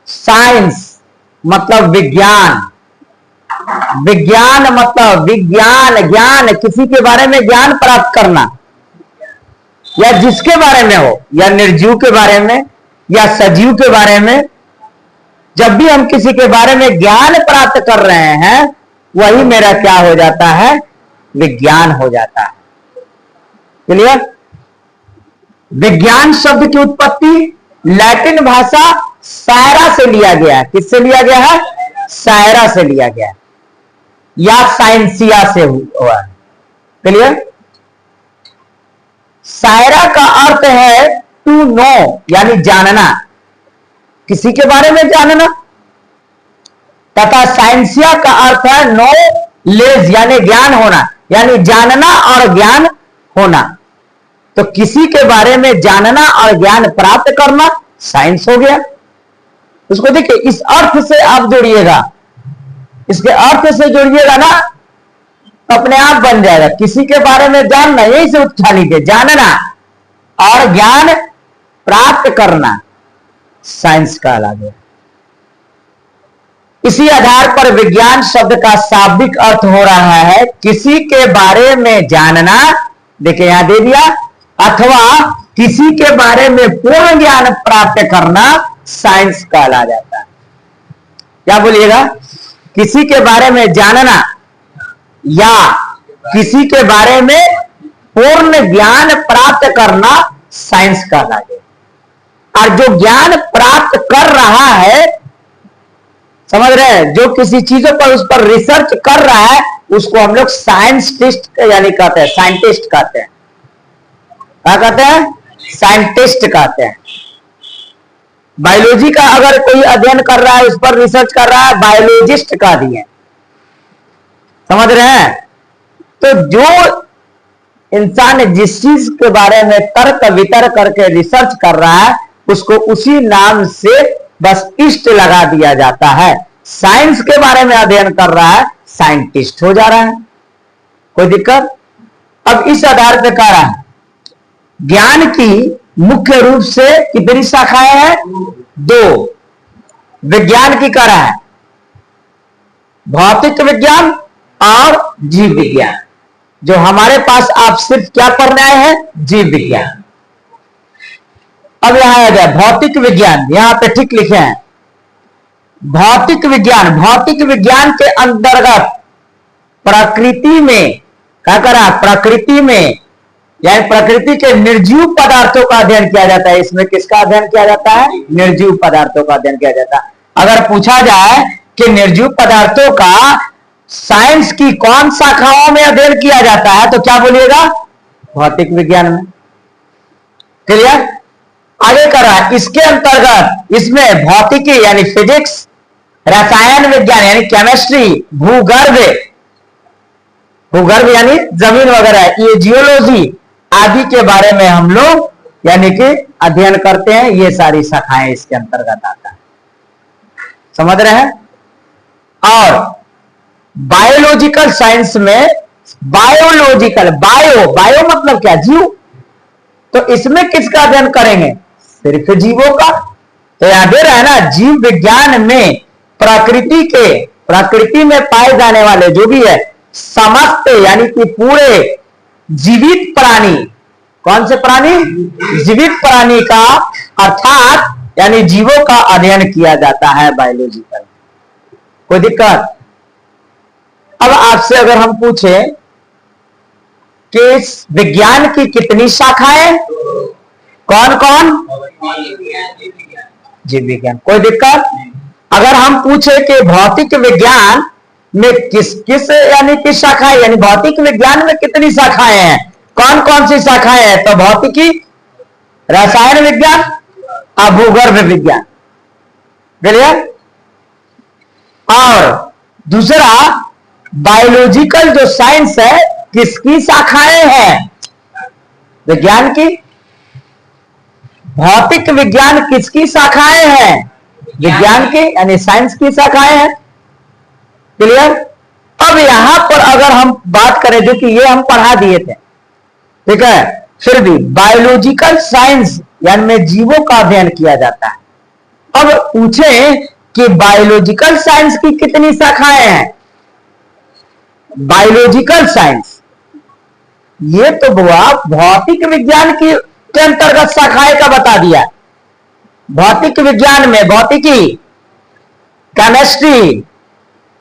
Science मतलब विज्ञान, विज्ञान मतलब विज्ञान, ज्ञान, किसी के बारे में ज्ञान प्राप्त करना, या जिसके बारे में हो, या निर्जीव के बारे में या सजीव के बारे में, जब भी हम किसी के बारे में ज्ञान प्राप्त कर रहे हैं वही मेरा क्या हो जाता है, विज्ञान हो जाता है। क्लियर? विज्ञान शब्द की उत्पत्ति लैटिन भाषा सायरा से लिया गया है। किससे लिया गया है? सायरा से लिया गया है, या साइंसिया से हुआ है। क्लियर? सायरा का अर्थ है टू नो, यानी जानना, किसी के बारे में जानना, तथा साइंसिया का अर्थ है नॉलेज, यानी ज्ञान होना, यानी जानना और ज्ञान होना। तो किसी के बारे में जानना और ज्ञान प्राप्त करना साइंस हो गया। उसको देखिए, इस अर्थ से आप जोड़िएगा, इसके अर्थ से जोड़िएगा ना, अपने आप बन जाएगा। किसी के बारे में जानना, यही से उठा लीजिए, जानना और ज्ञान प्राप्त करना साइंस कहला गया। इसी आधार पर विज्ञान शब्द का शाब्दिक अर्थ हो रहा है किसी के बारे में जानना, देखिए यहां दे दिया, अथवा किसी के बारे में पूर्ण ज्ञान प्राप्त करना साइंस कहला जाता है। क्या बोलिएगा? किसी के बारे में जानना या किसी के बारे में पूर्ण ज्ञान प्राप्त करना साइंस कहला गया। और जो ज्ञान प्राप्त कर रहा है, समझ रहे हैं, जो किसी चीजों पर उस पर रिसर्च कर रहा है उसको हम लोग साइंटिस्ट यानी कहते हैं, साइंटिस्ट कहते हैं। क्या कहते हैं? साइंटिस्ट कहते हैं। बायोलॉजी का अगर कोई अध्ययन कर रहा है, उस पर रिसर्च कर रहा है, बायोलॉजिस्ट कह दिए। समझ रहे हैं? तो जो इंसान जिस चीज के बारे में तर्क वितर्क करके रिसर्च कर रहा है उसको उसी नाम से बस इष्ट लगा दिया जाता है। साइंस के बारे में अध्ययन कर रहा है, साइंटिस्ट हो जा रहा है। कोई दिक्कत? अब इस आधार पर कह रहा है ज्ञान की मुख्य रूप से कितनी शाखाएं हैं? 2। विज्ञान की कह रहा है भौतिक विज्ञान और जीव विज्ञान। जो हमारे पास आप सिर्फ क्या पढ़ने आए हैं? जीव विज्ञान। अब यहां आ गया भौतिक विज्ञान, यहां पे ठीक लिखे हैं भौतिक विज्ञान। भौतिक विज्ञान के अंतर्गत प्रकृति में क्या करा? प्रकृति में यानी प्रकृति के निर्जीव पदार्थों का अध्ययन किया जाता है। इसमें किसका अध्ययन किया जाता है? निर्जीव पदार्थों का अध्ययन किया जाता है। अगर पूछा जाए कि निर्जीव पदार्थों का साइंस की कौन शाखाओं में अध्ययन किया जाता है तो क्या बोलिएगा? भौतिक विज्ञान में। क्लियर? आगे कर रहा है इसके अंतर्गत इसमें भौतिकी यानी फिजिक्स, रसायन विज्ञान यानी केमिस्ट्री, भूगर्भ, भूगर्भ यानी जमीन वगैरह, ये जियोलॉजी आदि के बारे में हम लोग यानी कि अध्ययन करते हैं। ये सारी शाखाएं इसके अंतर्गत आता है। समझ रहे हैं? और बायोलॉजिकल साइंस में बायोलॉजिकल, बायो मतलब क्या? जीव। तो इसमें किसका अध्ययन करेंगे? सिर्फ जीवों का। तो याद दे रहा है ना, जीव विज्ञान में प्रकृति में पाए जाने वाले जो भी है समस्त यानी कि पूरे जीवित प्राणी, कौन से प्राणी? जीवित प्राणी का अर्थात यानी जीवों का अध्ययन किया जाता है बायोलॉजिकल। कोई दिक्कत? अब आपसे अगर हम पूछे कि विज्ञान की कितनी शाखाएं? कौन कौन? जीव विज्ञान। कोई दिक्कत? अगर हम पूछे कि भौतिक विज्ञान में किस किस यानी किस शाखाएं, यानी भौतिक विज्ञान में कितनी शाखाएं हैं, कौन कौन सी शाखाएं हैं? तो भौतिकी, रसायन विज्ञान और भूगर्भ विज्ञान। क्लियर? और दूसरा बायोलॉजिकल जो साइंस है किसकी शाखाएं हैं? विज्ञान की। भौतिक विज्ञान किसकी शाखाएं हैं? विज्ञान की यानी साइंस की शाखाएं हैं। क्लियर? अब यहां पर अगर हम बात करें, जो कि ये हम पढ़ा दिए थे, ठीक है, फिर भी बायोलॉजिकल साइंस यानी में जीवों का अध्ययन किया जाता है। अब पूछे कि बायोलॉजिकल साइंस की कितनी शाखाएं हैं। बायोलॉजिकल साइंस ये तो हुआ भौतिक विज्ञान के अंतर्गत शाखाएं का बता दिया। भौतिक विज्ञान में भौतिकी, केमिस्ट्री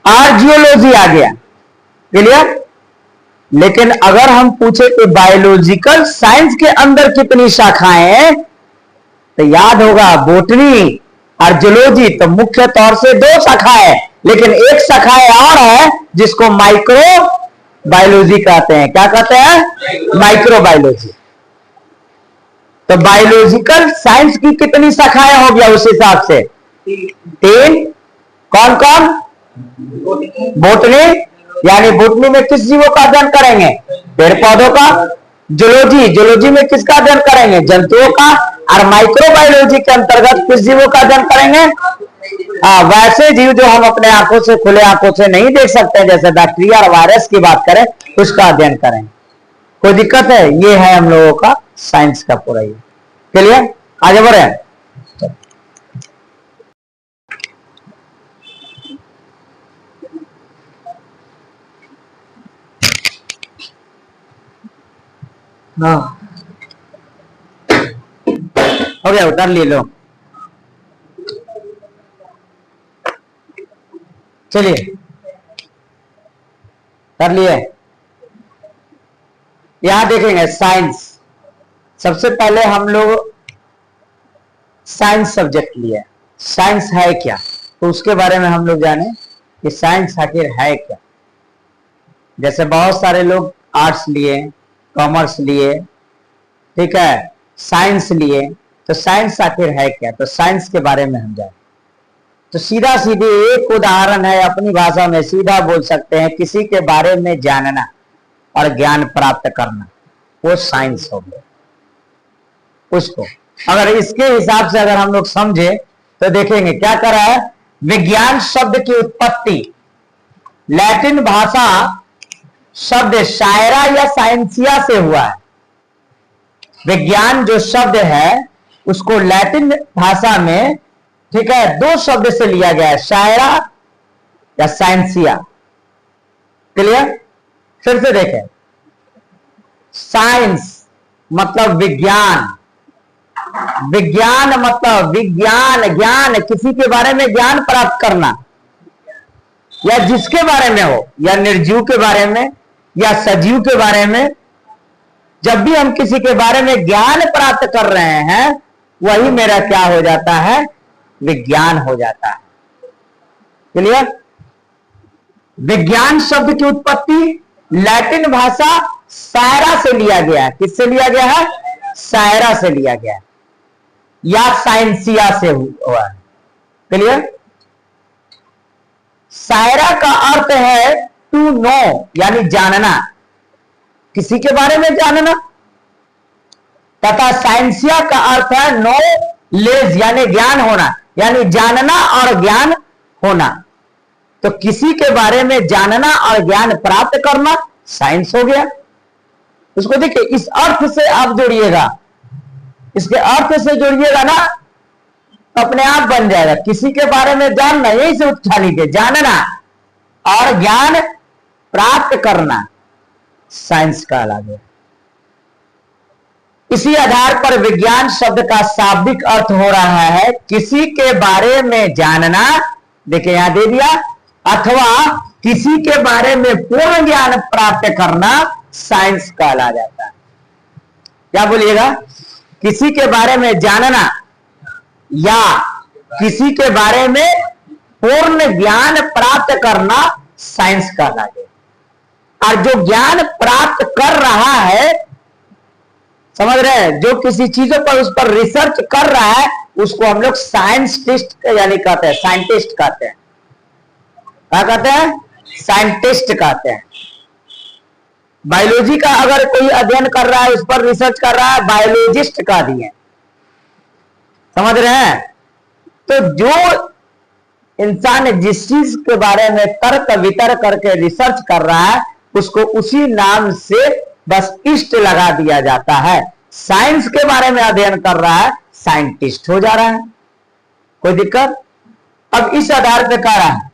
और जियोलॉजी आ गया। क्लियर। लेकिन अगर हम पूछे कि बायोलॉजिकल साइंस के अंदर कितनी शाखाएं हैं, तो याद होगा बोटनी और जूलॉजी तो मुख्य तौर से 2 शाखाएं है, लेकिन एक शाखाएं और है जिसको माइक्रो बायोलॉजी कहते हैं। क्या कहते हैं? Micro biology. तो बायोलॉजिकल साइंस की कितनी शाखाएं हो गया उस हिसाब से? 3। कौन कौन? बोटनी, यानी बोटनी में किस जीवों का अध्ययन करेंगे? पेड़ पौधों का। जूलॉजी, जूलॉजी में किसका अध्ययन करेंगे? जंतुओं का। और माइक्रोबायोलॉजी के अंतर्गत किस जीवों का अध्ययन करेंगे? वैसे जीव जो हम अपने आंखों से, खुले आंखों से नहीं देख सकते, जैसे बैक्टीरिया और वायरस की बात करें, उसका अध्ययन करेंगे। कोई दिक्कत है? ये है हम लोगों का साइंस का पूरा। ये क्लियर। आगे बढ़े। हाँ हो गया, उतार ले लो। चलिए कर लिए। यहां देखेंगे साइंस। सबसे पहले हम लोग साइंस सब्जेक्ट लिए। साइंस है क्या, तो उसके बारे में हम लोग जाने कि साइंस आखिर है क्या। जैसे बहुत सारे लोग आर्ट्स लिए, कॉमर्स लिए, ठीक है, साइंस लिए, तो साइंस आखिर है क्या, तो साइंस के बारे में हम जाने। तो सीधा सीधे एक उदाहरण है, अपनी भाषा में सीधा बोल सकते हैं, किसी के बारे में जानना और ज्ञान प्राप्त करना, वो साइंस हो गया। उसको अगर इसके हिसाब से अगर हम लोग समझे तो देखेंगे क्या कर रहा है। विज्ञान शब्द की उत्पत्ति लैटिन भाषा शब्द शायरा या साइंसिया से हुआ है। विज्ञान जो शब्द है उसको लैटिन भाषा में, ठीक है, 2 शब्द से लिया गया है, शायरा या साइंसिया। क्लियर। फिर से देखें, साइंस मतलब विज्ञान, विज्ञान मतलब विज्ञान, ज्ञान, किसी के बारे में ज्ञान प्राप्त करना, या जिसके बारे में हो, या निर्जीव के बारे में या सजीव के बारे में। जब भी हम किसी के बारे में ज्ञान प्राप्त कर रहे हैं, वही मेरा क्या हो जाता है? विज्ञान हो जाता है। क्लियर। विज्ञान शब्द की उत्पत्ति लैटिन भाषा सायरा से लिया गया है। किससे लिया गया है? सायरा से लिया गया है, या साइंसिया से हुआ है। क्लियर। सायरा का अर्थ है टू नो, यानी जानना, किसी के बारे में जानना, तथा साइंसिया का अर्थ है नॉलेज, यानी ज्ञान होना, यानी जानना और ज्ञान होना। तो किसी के बारे में जानना और ज्ञान प्राप्त करना साइंस हो गया। उसको देखिए, इस अर्थ से आप जोड़िएगा, इसके अर्थ से जोड़िएगा ना, अपने आप बन जाएगा। किसी के बारे में जानना, यही से उठा लीजिए, जानना और ज्ञान प्राप्त करना साइंस का अलग है। इसी आधार पर विज्ञान शब्द का शाब्दिक अर्थ हो रहा है किसी के बारे में जानना, देखिए यहां दे दिया, अथवा किसी के बारे में पूर्ण ज्ञान प्राप्त करना साइंस कहला जाता है। क्या बोलिएगा? किसी के बारे में जानना या किसी के बारे में पूर्ण ज्ञान प्राप्त करना साइंस कहलाएगा। और जो ज्ञान प्राप्त कर रहा है, समझ रहे हैं, जो किसी चीजों पर उस पर रिसर्च कर रहा है, उसको हम लोग साइंटिस्ट यानी कहते हैं, साइंटिस्ट कहते हैं। क्या कहते हैं? साइंटिस्ट कहते हैं। बायोलॉजी का अगर कोई अध्ययन कर रहा है, उस पर रिसर्च कर रहा है, बायोलॉजिस्ट कह दिए। समझ रहे हैं? तो जो इंसान जिस चीज के बारे में तर्क वितर्क करके रिसर्च कर रहा है, उसको उसी नाम से बस इष्ट लगा दिया जाता है। साइंस के बारे में अध्ययन कर रहा है, साइंटिस्ट हो जा रहा है। कोई दिक्कत? अब इस आधार पे कह रहा है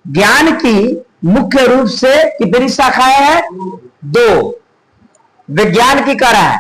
ज्ञान की मुख्य रूप से कितनी शाखाएं हैं? 2। विज्ञान की कह रहा है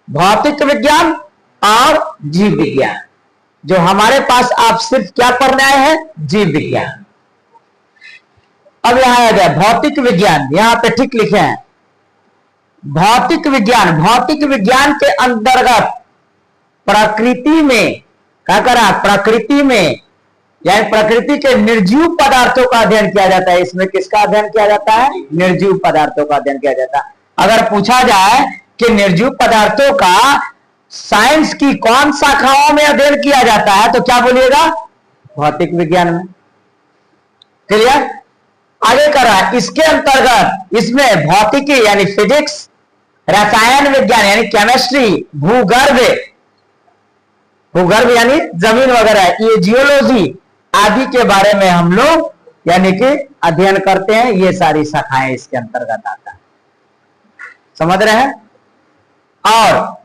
भौतिक विज्ञान और जीव विज्ञान। जो हमारे पास आप सिर्फ क्या पढ़ने आए हैं? जीव विज्ञान। अब यहां आ गया भौतिक विज्ञान, यहां पे ठीक लिखे हैं भौतिक विज्ञान। भौतिक विज्ञान के अंतर्गत प्रकृति में क्या करा? प्रकृति में यानी प्रकृति के निर्जीव पदार्थों का अध्ययन किया जाता है। इसमें किसका अध्ययन किया जाता है? निर्जीव पदार्थों का अध्ययन किया जाता है। अगर पूछा जाए कि निर्जीव पदार्थों का साइंस की कौन शाखाओं में अध्ययन किया जाता है, तो क्या बोलिएगा? भौतिक विज्ञान में। क्लियर? आगे कर रहा है इसके अंतर्गत इसमें भौतिकी यानी फिजिक्स, रसायन विज्ञान यानी केमिस्ट्री, भूगर्भ यानी जमीन वगैरह, ये जियोलॉजी आदि के बारे में हम लोग यानी कि अध्ययन करते हैं। ये सारी शाखाएं इसके अंतर्गत आता है। समझ रहे हैं? और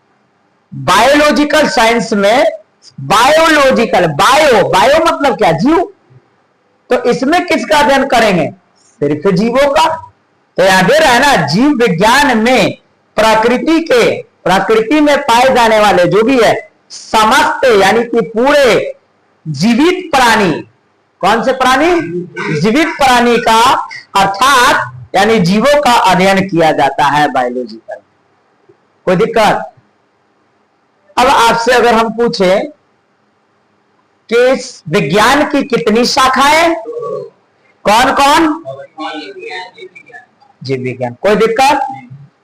बायोलॉजिकल साइंस में बायोलॉजिकल, बायो मतलब क्या? जीव। तो इसमें किसका अध्ययन करेंगे? सिर्फ जीवों का। तो याद दे रहा है ना, जीव विज्ञान में प्रकृति में पाए जाने वाले जो भी है समस्त यानी कि पूरे जीवित प्राणी, कौन से प्राणी? जीवित प्राणी का अर्थात यानी जीवों का अध्ययन किया जाता है बायोलॉजिकल। कोई दिक्कत? अब आपसे अगर हम पूछे कि इस विज्ञान की कितनी शाखाएं? कौन कौन? जीव विज्ञान। कोई दिक्कत?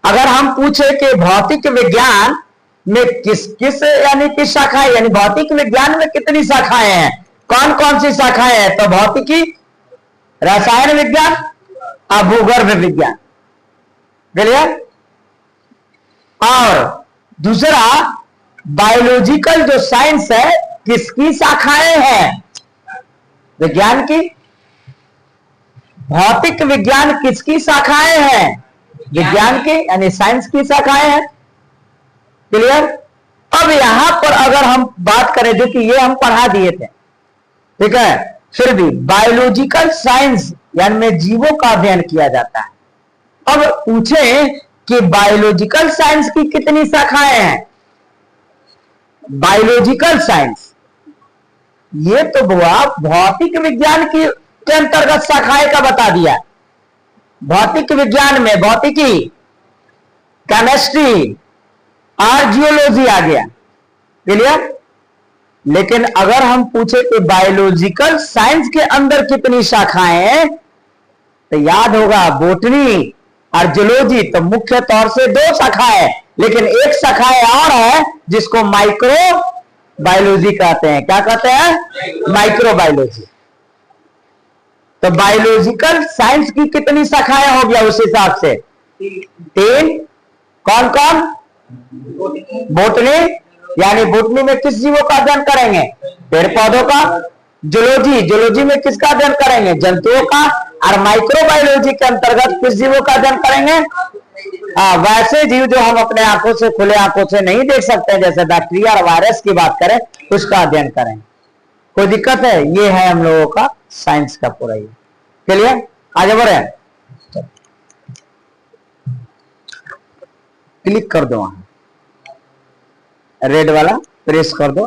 अगर हम पूछे कि भौतिक विज्ञान में किस किस यानी कि शाखाएं, यानी भौतिक विज्ञान में कितनी शाखाएं हैं? कौन कौन सी शाखाएं हैं? तो भौतिकी, रसायन विज्ञान और भूगर्भ विज्ञान। क्लियर? और दूसरा बायोलॉजिकल जो साइंस है किसकी शाखाएं हैं? विज्ञान की। भौतिक विज्ञान किसकी शाखाएं हैं? विज्ञान की यानी साइंस की शाखाएं हैं। क्लियर? अब यहां पर अगर हम बात करें, जो कि ये हम पढ़ा दिए थे, ठीक है, फिर भी बायोलॉजिकल साइंस यानी में जीवों का अध्ययन किया जाता है। अब पूछे कि बायोलॉजिकल साइंस की कितनी शाखाएं हैं? बायोलॉजिकल साइंस ये तो हुआ भौतिक विज्ञान की के अंतर्गत शाखाएं का बता दिया। भौतिक विज्ञान में भौतिकी, केमिस्ट्री और जियोलॉजी आ गया। क्लियर? लेकिन अगर हम पूछे कि बायोलॉजिकल साइंस के अंदर कितनी शाखाएं हैं, तो याद होगा बोटनी और जूलॉजी तो मुख्य तौर से 2 शाखाएं, लेकिन एक शाखाएं और है जिसको माइक्रो बायोलॉजी कहते हैं। क्या कहते हैं? Micro biology. तो बायोलॉजिकल साइंस की कितनी शाखाएं हो गया उस हिसाब से? 3। कौन कौन? बोटनी यानी बोटनी में किस जीवों का अध्ययन करेंगे? पेड़ पौधों का। जूलॉजी में किसका अध्ययन करेंगे? जंतुओं का। और माइक्रोबायोलॉजी के अंतर्गत किस जीवों का अध्ययन करेंगे? वैसे जीव जो हम अपने आंखों से, खुले आंखों से नहीं देख सकते, जैसे बैक्टीरिया और वायरस की बात करें, उसका अध्ययन करेंगे। कोई दिक्कत है? ये है हम लोगों का साइंस का पूरा। ये क्लियर? आगे बढ़े, क्लिक कर दो, वहां रेड वाला प्रेस कर दो।